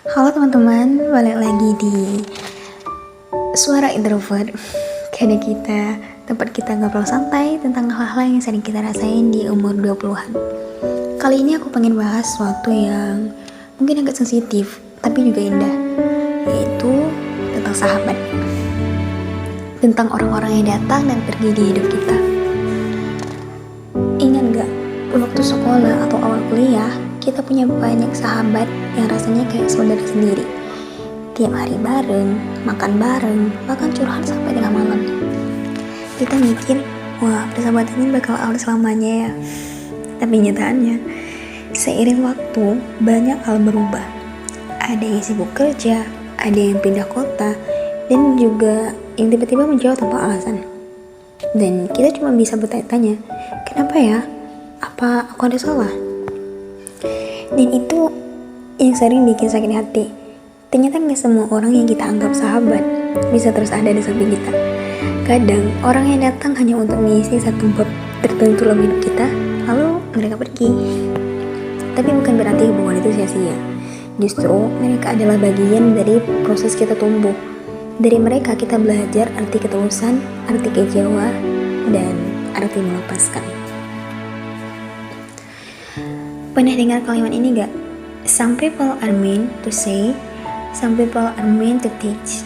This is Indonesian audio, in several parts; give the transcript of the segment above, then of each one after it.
Halo teman-teman, balik lagi di Suara Introvert. Karena tempat kita ngobrol santai tentang hal-hal yang sering kita rasain di umur 20-an. Kali ini aku pengen bahas sesuatu yang mungkin agak sensitif, tapi juga indah, yaitu tentang sahabat. Tentang orang-orang yang datang dan pergi di hidup kita. Ingat gak, waktu sekolah atau awal kuliah, kita punya banyak sahabat yang rasanya kayak saudara sendiri. Tiap hari bareng, makan bareng, bahkan curhat sampai tengah malam. Kita mikir, wah persahabatan ini bakal awet selamanya ya. Tapi nyataannya, seiring waktu, banyak hal berubah. Ada yang sibuk kerja, ada yang pindah kota, dan juga yang tiba-tiba menjauh tanpa alasan. Dan kita cuma bisa bertanya-tanya, kenapa ya? Apa aku ada salah? Dan itu yang sering bikin sakit hati. Ternyata gak semua orang yang kita anggap sahabat bisa terus ada di samping kita. Kadang orang yang datang hanya untuk mengisi satu bab tertentu dalam hidup kita, lalu mereka pergi. Tapi bukan berarti hubungan itu sia-sia. Justru mereka adalah bagian dari proses kita tumbuh. Dari mereka kita belajar arti ketulusan, arti kecewa, dan arti melepaskan. Pernah dengar kalimat ini gak? Some people are meant to say, some people are meant to teach.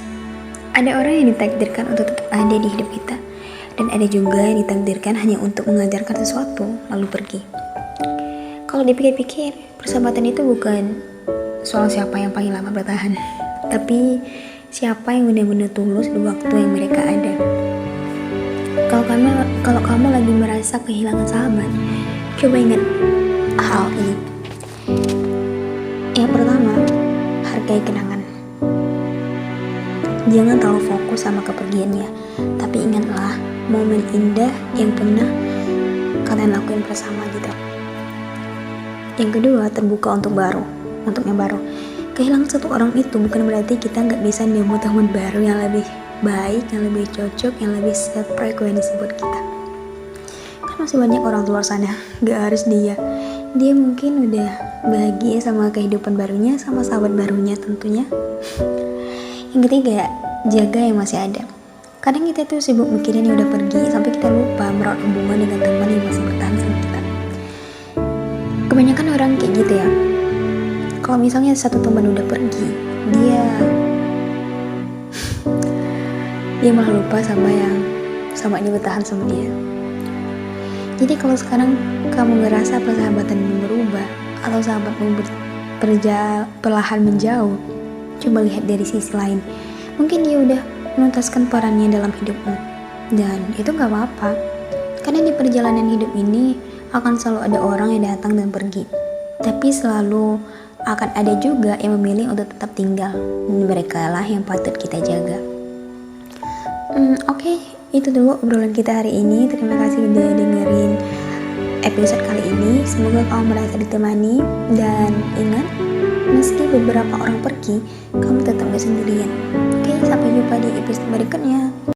Ada orang yang ditakdirkan untuk tetap ada di hidup kita, dan ada juga yang ditakdirkan hanya untuk mengajarkan sesuatu lalu pergi. Kalau dipikir-pikir, persahabatan itu bukan soal siapa yang paling lama bertahan, tapi siapa yang benar-benar tulus di waktu yang mereka ada. Kalau kamu lagi merasa kehilangan sahabat, coba ingat hal ini. Yang pertama, hargai kenangan. Jangan terlalu fokus sama kepergiannya, tapi ingatlah momen indah yang pernah kalian lakuin bersama gitu. Yang kedua, terbuka untuk yang baru. Kehilangan satu orang itu bukan berarti kita nggak bisa nemu teman baru yang lebih baik, yang lebih cocok, yang lebih sefrekuensi buat kita. Kan masih banyak orang luar sana, nggak harus dia mungkin udah bahagia sama kehidupan barunya, sama sahabat barunya tentunya. Yang ketiga, jaga yang masih ada. Kadang kita tuh sibuk mikirin yang udah pergi sampai kita lupa merawat hubungan dengan teman yang masih bertahan sama kita. Kebanyakan orang kayak gitu ya. Kalau misalnya satu teman udah pergi, dia malah lupa sama ini bertahan sama dia. Jadi kalau sekarang kamu ngerasa persahabatan berubah atau sahabatmu perlahan menjauh, coba lihat dari sisi lain. Mungkin dia udah menuntaskan perannya dalam hidupmu, dan itu gak apa-apa. Karena di perjalanan hidup ini akan selalu ada orang yang datang dan pergi, tapi selalu akan ada juga yang memilih untuk tetap tinggal, dan mereka lah yang patut kita jaga. Oke, itu dulu obrolan kita hari ini. Terima kasih udah dengerin episode kali ini. Semoga kamu merasa ditemani, dan ingat, meski beberapa orang pergi, kamu tetap gak sendirian. Oke, sampai jumpa di episode berikutnya.